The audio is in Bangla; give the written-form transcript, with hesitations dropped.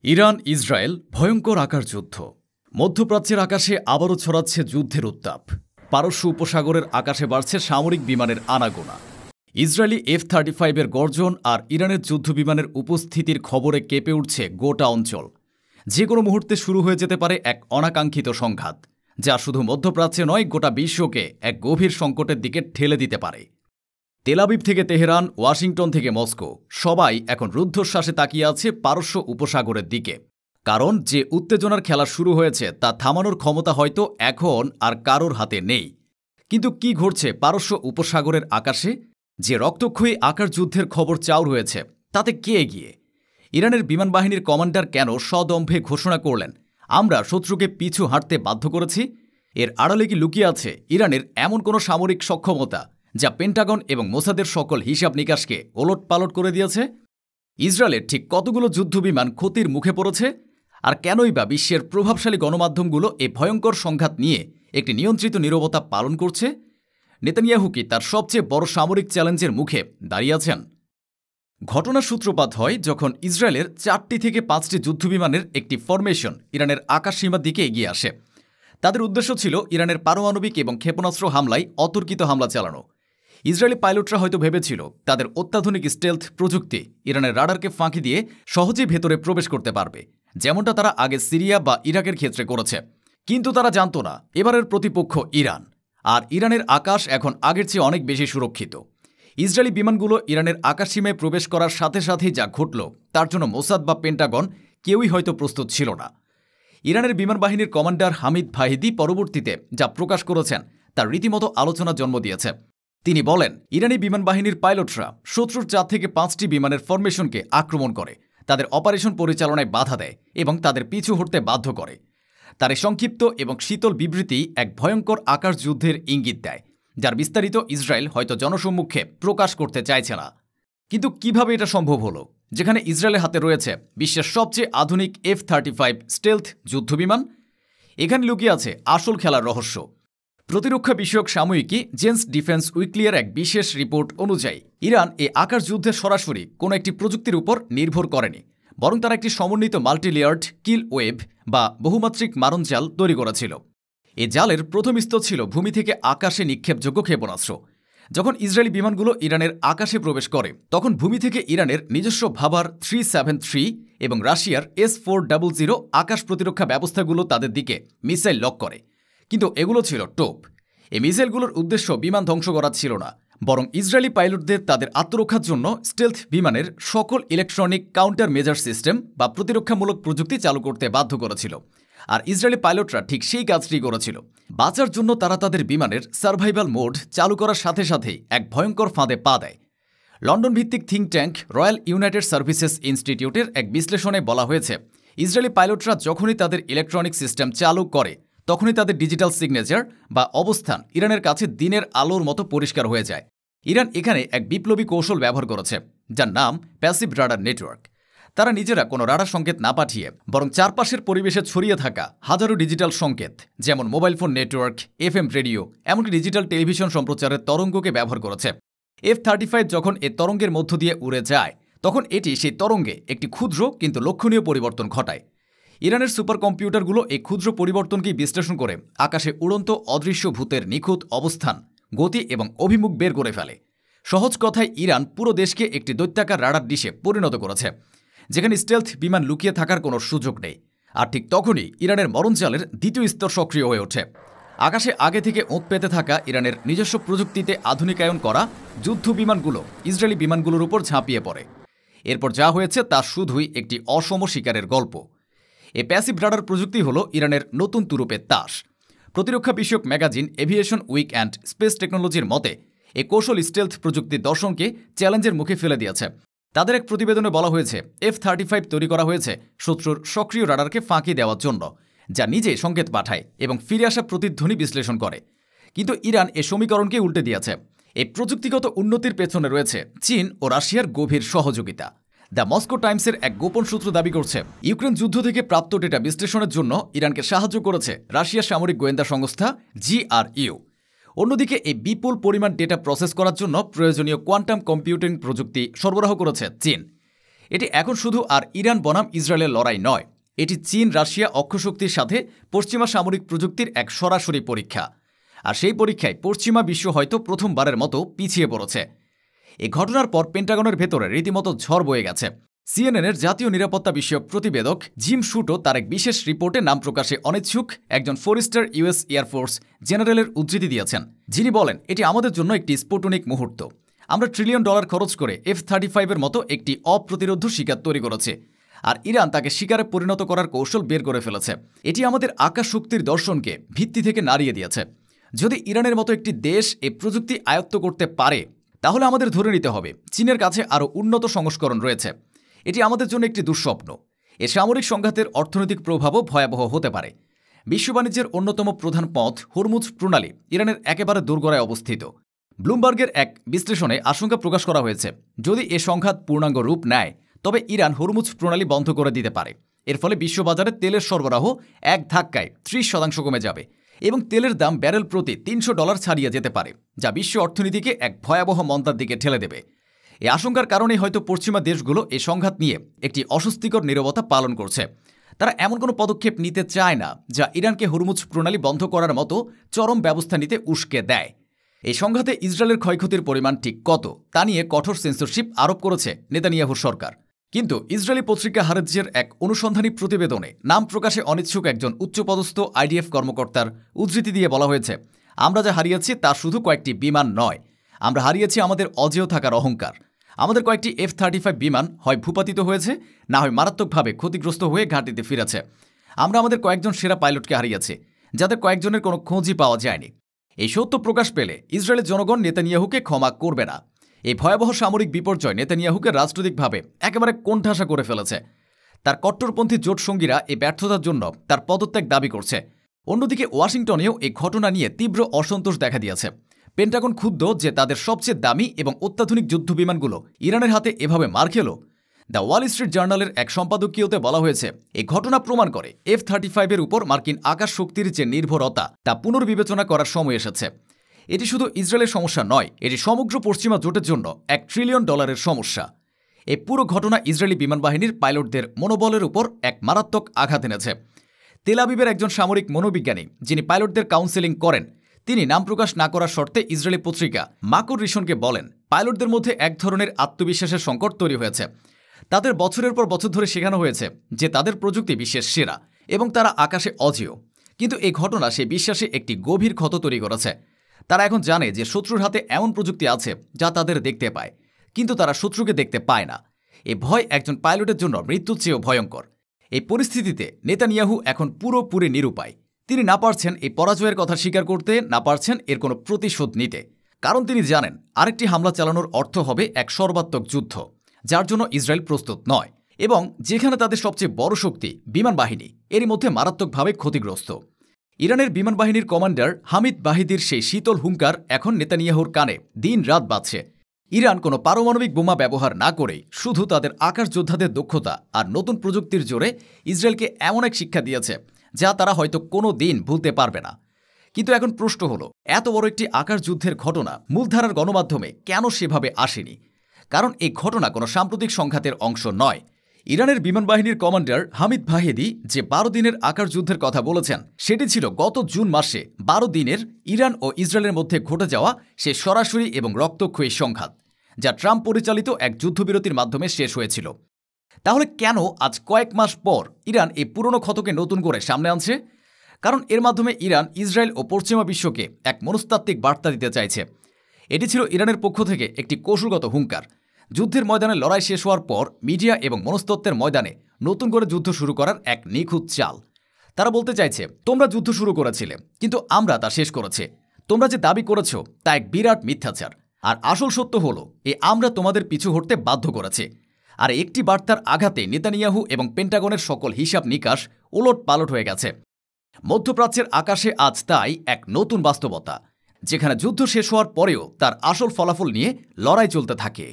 ইরান ইসরায়েল ভয়ঙ্কর আকার যুদ্ধ। মধ্যপ্রাচ্যের আকাশে আবারও ছড়াচ্ছে যুদ্ধের উত্তাপ। পারস্য উপসাগরের আকাশে বাড়ছে সামরিক বিমানের আনাগোনা। ইসরায়েলি F-35 এর গর্জন আর ইরানের যুদ্ধবিমানের উপস্থিতির খবরে কেঁপে উঠছে গোটা অঞ্চল। যে কোনো মুহূর্তে শুরু হয়ে যেতে পারে এক অনাকাঙ্ক্ষিত সংঘাত, যা শুধু মধ্যপ্রাচ্যে নয়, গোটা বিশ্বকে এক গভীর সংকটের দিকে ঠেলে দিতে পারে। তেল আবিব থেকে তেহরান, ওয়াশিংটন থেকে মস্কো, সবাই এখন রুদ্ধশ্বাসে তাকিয়ে আছে পারস্য উপসাগরের দিকে। কারণ যে উত্তেজনার খেলা শুরু হয়েছে তা থামানোর ক্ষমতা হয়তো এখন আর কারোর হাতে নেই। কিন্তু কি ঘটছে পারস্য উপসাগরের আকাশে? যে রক্তক্ষয়ী আকার যুদ্ধের খবর চাউর হয়েছে, তাতে কে এগিয়ে? ইরানের বিমান বাহিনীর কমান্ডার কেন সদম্ভে ঘোষণা করলেন, আমরা শত্রুকে পিছু হাঁটতে বাধ্য করেছি? এর আড়ালে কি লুকিয়ে আছে ইরানের এমন কোনো সামরিক সক্ষমতা যা পেন্টাগন এবং মোসাদের সকল হিসাব নিকাশকে ওলটপালট করে দিয়েছে? ইসরায়েলের ঠিক কতগুলো যুদ্ধবিমান ক্ষতির মুখে পড়েছে? আর কেনই বা বিশ্বের প্রভাবশালী গণমাধ্যমগুলো এই ভয়ঙ্কর সংঘাত নিয়ে একটি নিয়ন্ত্রিত নীরবতা পালন করছে? নেতানিয়াহু কি তার সবচেয়ে বড় সামরিক চ্যালেঞ্জের মুখে দাঁড়িয়ে আছেন? ঘটনার সূত্রপাত হয় যখন ইসরায়েলের 4টি থেকে 5টি যুদ্ধবিমানের একটি ফরমেশন ইরানের আকাশসীমার দিকে এগিয়ে আসে। তাদের উদ্দেশ্য ছিল ইরানের পারমাণবিক এবং ক্ষেপণাস্ত্র হামলায় অতর্কিত হামলা চালানো। ইসরায়েলি পাইলটরা হয়তো ভেবেছিল তাদের অত্যাধুনিক স্টেলথ প্রযুক্তি ইরানের রাডারকে ফাঁকি দিয়ে সহজেই ভেতরে প্রবেশ করতে পারবে, যেমনটা তারা আগে সিরিয়া বা ইরাকের ক্ষেত্রে করেছে। কিন্তু তারা জানত না এবারের প্রতিপক্ষ ইরান। আর ইরানের আকাশ এখন আগের চেয়ে অনেক বেশি সুরক্ষিত। ইসরায়েলি বিমানগুলো ইরানের আকাশসীমায় প্রবেশ করার সাথে সাথেই যা ঘটল, তার জন্য মোসাদ বা পেন্টাগন কেউই হয়তো প্রস্তুত ছিল না। ইরানের বিমান বাহিনীর কমান্ডার হামিদ ভাহিদি পরবর্তীতে যা প্রকাশ করেছেন তা রীতিমতো আলোচনার জন্ম দিয়েছে। তিনি বলেন, ইরানি বিমান বাহিনীর পাইলটরা শত্রুর 4 থেকে 5টি বিমানের ফরমেশনকে আক্রমণ করে, তাদের অপারেশন পরিচালনায় বাধা দেয় এবং তাদের পিছু হটতে বাধ্য করে। তার এই সংক্ষিপ্ত এবং শীতল বিবৃতি এক ভয়ঙ্কর আকাশ যুদ্ধের ইঙ্গিত দেয়, যার বিস্তারিত ইসরায়েল হয়তো জনসম্মুখে প্রকাশ করতে চাইছে না। কিন্তু কিভাবে এটা সম্ভব হলো, যেখানে ইসরায়েলের হাতে রয়েছে বিশ্বের সবচেয়ে আধুনিক F-35 স্টেলথ যুদ্ধবিমান? এখানে লুকিয়ে আছে আসল খেলার রহস্য। প্রতিরক্ষা বিষয়ক সাময়িকী জেন্স ডিফেন্স উইকলির এক বিশেষ রিপোর্ট অনুযায়ী ইরান এই আকাশ যুদ্ধে সরাসরি কোনো একটি প্রযুক্তির উপর নির্ভর করেনি, বরং তারা একটি সমন্বিত মাল্টিলেয়ার্ড কিল ওয়েভ বা বহুমাত্রিক মারণ জাল তৈরি করেছিল। এই জালের প্রথম স্তর ছিল ভূমি থেকে আকাশে নিক্ষেপযোগ্য ক্ষেপণাস্ত্র। যখন ইসরায়েলি বিমানগুলো ইরানের আকাশে প্রবেশ করে, তখন ভূমি থেকে ইরানের নিজস্ব ভাবার 373 এবং রাশিয়ার S-400 আকাশ প্রতিরক্ষা ব্যবস্থাগুলো তাদের দিকে মিসাইল লক করে। কিন্তু এগুলো ছিল টোপ। এই মিসাইলগুলোর উদ্দেশ্য বিমান ধ্বংস করা ছিল না, বরং ইসরায়েলি পাইলটদের তাদের আত্মরক্ষার জন্য স্টেলথ বিমানের সকল ইলেকট্রনিক কাউন্টার মেজার সিস্টেম বা প্রতিরক্ষামূলক প্রযুক্তি চালু করতে বাধ্য করেছিল। আর ইসরায়েলি পাইলটরা ঠিক সেই কাজটি করেছিল। বাঁচার জন্য তারা তাদের বিমানের সার্ভাইভাল মোড চালু করার সাথে সাথেই এক ভয়ঙ্কর ফাঁদে পা দেয়। লন্ডন ভিত্তিক think tank royal United services ইনস্টিটিউটের এক বিশ্লেষণে বলা হয়েছে, ইসরায়েলি পাইলটরা যখনই তাদের ইলেকট্রনিক সিস্টেম চালু করে, তখনই তাদের ডিজিটাল সিগনেচার বা অবস্থান ইরানের কাছে দিনের আলোর মতো পরিষ্কার হয়ে যায়। ইরান এখানে এক বিপ্লবী কৌশল ব্যবহার করেছে, যার নাম প্যাসিভ রাডার নেটওয়ার্ক। তারা নিজেরা কোনো রাডার সংকেত না পাঠিয়ে বরং চারপাশের পরিবেশে ছড়িয়ে থাকা হাজারো ডিজিটাল সংকেত, যেমন mobile phone network, FM radio, এমনকি ডিজিটাল টেলিভিশন সম্প্রচারের তরঙ্গকে ব্যবহার করেছে। F-35 যখন এ তরঙ্গের মধ্য দিয়ে উড়ে যায়, তখন এটি সেই তরঙ্গে একটি ক্ষুদ্র কিন্তু লক্ষণীয় পরিবর্তন ঘটায়। ইরানের সুপার কম্পিউটারগুলো এই ক্ষুদ্র পরিবর্তনকেই বিশ্লেষণ করে আকাশে উড়ন্ত অদৃশ্য ভূতের নিখুঁত অবস্থান, গতি এবং অভিমুখ বের করে ফেলে। সহজ কথায়, ইরান পুরো দেশকে একটি দৈত্যাকার রাডার ডিশে পরিণত করেছে, যেখানে স্টেলথ বিমান লুকিয়ে থাকার কোনো সুযোগ নেই। আর ঠিক তখনই ইরানের মরণজালের দ্বিতীয় স্তর সক্রিয় হয়ে ওঠে। আকাশে আগে থেকে ওঁত পেতে থাকা ইরানের নিজস্ব প্রযুক্তিতে আধুনিকায়ন করা যুদ্ধ বিমানগুলো ইসরায়েলি বিমানগুলোর উপর ঝাঁপিয়ে পড়ে। এরপর যা হয়েছে তা শুধুই একটি অসম শিকারের গল্প। এই প্যাসিভ রাডার প্রযুক্তি হল ইরানের নতুন তুরুপের তাস। প্রতিরক্ষা বিষয়ক magazine aviation week and space টেকনোলজির মতে, এই কৌশল স্টেলথ প্রযুক্তির দর্শনকে চ্যালেঞ্জের মুখে ফেলে দিয়েছে। তাদের এক প্রতিবেদনে বলা হয়েছে, F-35 তৈরি করা হয়েছে শত্রুর সক্রিয় রাডারকে ফাঁকি দেওয়ার জন্য, যা নিজে সংকেত পাঠায় এবং ফিরে আসা প্রতিধ্বনি বিশ্লেষণ করে। কিন্তু ইরান এ সমীকরণকে উল্টে দিয়েছে। এই প্রযুক্তিগত উন্নতির পেছনে রয়েছে চীন ও রাশিয়ার গভীর সহযোগিতা। দ্য মস্কো টাইমসের এক গোপন সূত্র দাবি করছে, ইউক্রেন যুদ্ধ থেকে প্রাপ্ত ডেটা বিশ্লেষণের জন্য ইরানকে সাহায্য করেছে রাশিয়ার সামরিক গোয়েন্দা সংস্থা GRU। অন্যদিকে এই বিপুল পরিমাণ ডেটা প্রসেস করার জন্য প্রয়োজনীয় কোয়ান্টাম কম্পিউটিং প্রযুক্তি সরবরাহ করেছে চীন। এটি এখন শুধু আর ইরান বনাম ইসরায়েলের লড়াই নয়, এটি চীন রাশিয়া অক্ষশক্তির সাথে পশ্চিমা সামরিক প্রযুক্তির এক সরাসরি পরীক্ষা। আর সেই পরীক্ষায় পশ্চিমা বিশ্ব হয়তো প্রথমবারের মতো পিছিয়ে পড়েছে। এই ঘটনার পর পেন্টাগনের ভেতরে রীতিমতো ঝড় বয়ে গেছে। সিএনএনের জাতীয় নিরাপত্তা বিষয়ক প্রতিবেদক জিম শুটো তার এক বিশেষ রিপোর্টে নাম প্রকাশে অনিচ্ছুক একজন 4-স্টার ইউএস এয়ারফোর্স জেনারেলের উদ্ধৃতি দিয়েছেন, যিনি বলেন, এটি আমাদের জন্য একটি স্ফুটনিক মুহূর্ত। আমরা $1 ট্রিলিয়ন খরচ করে F-35 এর মতো একটি অপ্রতিরোধ্য শিকার তৈরি করেছে, আর ইরান তাকে শিকারে পরিণত করার কৌশল বের করে ফেলেছে। এটি আমাদের আকাশ শক্তির দর্শনকে ভিত্তি থেকে নাড়িয়ে দিয়েছে। যদি ইরানের মতো একটি দেশ এই প্রযুক্তি আয়ত্ত করতে পারে, তাহলে আমাদের ধরে নিতে হবে চীনের কাছে আরও উন্নত সংস্করণ রয়েছে। এটি আমাদের জন্য একটি দুঃস্বপ্ন। এ সামরিক সংঘাতের অর্থনৈতিক প্রভাবও ভয়াবহ হতে পারে। বিশ্ব বাণিজ্যের অন্যতম প্রধান পথ হরমুজ প্রণালী ইরানের একেবারে দোরগোড়ায় অবস্থিত। ব্লুমবার্গের এক বিশ্লেষণে আশঙ্কা প্রকাশ করা হয়েছে, যদি এ সংঘাত পূর্ণাঙ্গ রূপ নেয়, তবে ইরান হরমুজ প্রণালী বন্ধ করে দিতে পারে। এর ফলে বিশ্ববাজারে তেলের সরবরাহ এক ধাক্কায় 30% কমে যাবে এবং তেলের দাম ব্যারেল প্রতি $300 ছাড়িয়ে যেতে পারে, যা বিশ্ব অর্থনীতিকে এক ভয়াবহ মন্দার দিকে ঠেলে দেবে। এই আশঙ্কার কারণেই হয়তো পশ্চিমা দেশগুলো এই সংঘাত নিয়ে একটি অস্বস্তিকর নীরবতা পালন করছে। তারা এমন কোনো পদক্ষেপ নিতে চায় না যা ইরানকে হরমুজ প্রণালী বন্ধ করার মতো চরম ব্যবস্থা নিতে উস্কে দেয়। এই সংঘাতে ইসরায়েলের ক্ষয়ক্ষতির পরিমাণ ঠিক কত তা নিয়ে কঠোর সেন্সরশিপ আরোপ করেছে নেতানিয়াহুর সরকার। কিন্তু ইসরায়েলি পত্রিকা হারেজের এক অনুসন্ধানী প্রতিবেদনে নাম প্রকাশে অনিচ্ছুক একজন উচ্চপদস্থ আইডিএফ কর্মকর্তার উদ্ধৃতি দিয়ে বলা হয়েছে, আমরা যা হারিয়েছি তা শুধু কয়েকটি বিমান নয়, আমরা হারিয়েছি আমাদের অজেয় থাকার অহংকার। আমাদের কয়েকটি F-35 বিমান হয় ভূপাতিত হয়েছে, না হয় মারাত্মকভাবে ক্ষতিগ্রস্ত হয়ে ঘাঁটিতে ফিরেছে। আমরা আমাদের কয়েকজন সেরা পাইলটকে হারিয়েছি, যাদের কয়েকজনের কোনো খোঁজই পাওয়া যায়নি। এই সত্য প্রকাশ পেলে ইসরায়েলের জনগণ নেতানিয়াহুকে ক্ষমা করবে না। এই ভয়াবহ সামরিক বিপর্যয় নেতানিয়াহুকে রাজনৈতিকভাবে একেবারে কোণঠাসা করে ফেলেছে। তার কট্টরপন্থী জোটসঙ্গীরা এই ব্যর্থতার জন্য তার পদত্যাগ দাবি করছে। অন্যদিকে ওয়াশিংটনেও এই ঘটনা নিয়ে তীব্র অসন্তোষ দেখা দিয়েছে। পেন্টাগন ক্ষুব্ধ যে তাদের সবচেয়ে দামি এবং অত্যাধুনিক যুদ্ধবিমানগুলো ইরানের হাতে এভাবে মার খেল। দ্য ওয়াল স্ট্রিট জার্নালের এক সম্পাদকীয়তে বলা হয়েছে, এই ঘটনা প্রমাণ করে F-35 এর উপর মার্কিন আকাশ শক্তির যে নির্ভরতা তা পুনর্বিবেচনা করার সময় এসেছে। এটি শুধু ইসরায়েলের সমস্যা নয়, এটি সমগ্র পশ্চিমা জোটের জন্য $1 ট্রিলিয়ন সমস্যা। এই পুরো ঘটনা ইসরায়েলি বিমান বাহিনীর পাইলটদের মনোবলের উপর এক মারাত্মক আঘাত এনেছে। তেল আবিবের একজন সামরিক মনোবিজ্ঞানী, যিনি পাইলটদের কাউন্সেলিং করেন, তিনি নাম প্রকাশ না করার শর্তে ইসরায়েলি পত্রিকা মাকুর রিশনকে বলেন, পাইলটদের মধ্যে এক ধরনের আত্মবিশ্বাসের সংকট তৈরি হয়েছে। তাদের বছরের পর বছর ধরে শেখানো হয়েছে যে তাদের প্রযুক্তি বিশ্বের সেরা এবং তারা আকাশে অজেয়। কিন্তু এই ঘটনা সেই বিশ্বাসে একটি গভীর ক্ষত তৈরি করেছে। তারা এখন জানে যে শত্রুর হাতে এমন প্রযুক্তি আছে যা তাদের দেখতে পায়, কিন্তু তারা শত্রুকে দেখতে পায় না। এই ভয় একজন পাইলটের জন্য মৃত্যুর চেয়েও ভয়ঙ্কর। এই পরিস্থিতিতে নেতানিয়াহু এখন পুরোপুরি নিরুপায়। তিনি না পারছেন এই পরাজয়ের কথা স্বীকার করতে, না পারছেন এর কোনো প্রতিশোধ নিতে। কারণ তিনি জানেন আরেকটি হামলা চালানোর অর্থ হবে এক সর্বাত্মক যুদ্ধ, যার জন্য ইসরায়েল প্রস্তুত নয় এবং যেখানে তাদের সবচেয়ে বড় শক্তি বিমান বাহিনী এরই মধ্যে মারাত্মকভাবে ক্ষতিগ্রস্ত। ইরানের বিমান বাহিনীর কমান্ডার হামিদ বাহিদির সেই শীতল হুঙ্কার এখন নেতানিয়াহুর কানে দিন রাত বাজছে। ইরান কোনো পারমাণবিক বোমা ব্যবহার না করেই শুধু তাদের আকাশ যোদ্ধাদের দক্ষতা আর নতুন প্রযুক্তির জোরে ইসরায়েলকে এমন এক শিক্ষা দিয়েছে যা তারা হয়তো কোনো দিন ভুলতে পারবে না। কিন্তু এখন প্রশ্ন হলো, এত বড় একটি আকাশ যুদ্ধের ঘটনা মূলধারার গণমাধ্যমে কেন সেভাবে আসেনি? কারণ এই ঘটনা কোনো সাম্প্রতিক সংঘাতের অংশ নয়। ইরানের বিমান বাহিনীর কমান্ডার হামিদ বাহিদি যে 12 দিনের আকাশ যুদ্ধের কথা বলেছেন, সেটি ছিল গত জুন মাসে 12 দিনের ইরান ও ইসরায়েলের মধ্যে ঘটে যাওয়া সে সরাসরি এবং রক্তক্ষয়ী সংঘাত, যা ট্রাম্প পরিচালিত এক যুদ্ধবিরতির মাধ্যমে শেষ হয়েছিল। তাহলে কেন আজ কয়েক মাস পর ইরান এই পুরনো ক্ষতকে নতুন করে সামনে আনছে? কারণ এর মাধ্যমে ইরান ইসরায়েল ও পশ্চিমা বিশ্বকে এক মনস্তাত্ত্বিক বার্তা দিতে চাইছে। এটি ছিল ইরানের পক্ষ থেকে একটি কৌশলগত হুঙ্কার। যুদ্ধের ময়দানে লড়াই শেষ হওয়ার পর মিডিয়া এবং মনস্তত্ত্বের ময়দানে নতুন করে যুদ্ধ শুরু করার এক নিখুঁত চাল। তারা বলতে চাইছে, তোমরা যুদ্ধ শুরু করেছিলে, কিন্তু আমরা তা শেষ করেছি। তোমরা যে দাবি করেছ তা এক বিরাট মিথ্যাচার। আর আসল সত্য হলো আমরা তোমাদের পিছু হটতে বাধ্য করেছি। আর একটি বার্তার আঘাতে নেতানিয়াহু এবং পেন্টাগনের সকল হিসাব নিকাশ ওলট পালট হয়ে গেছে। মধ্যপ্রাচ্যের আকাশে আজ তাই এক নতুন বাস্তবতা, যেখানে যুদ্ধ শেষ হওয়ার পরেও তার আসল ফলাফল নিয়ে লড়াই চলতে থাকে।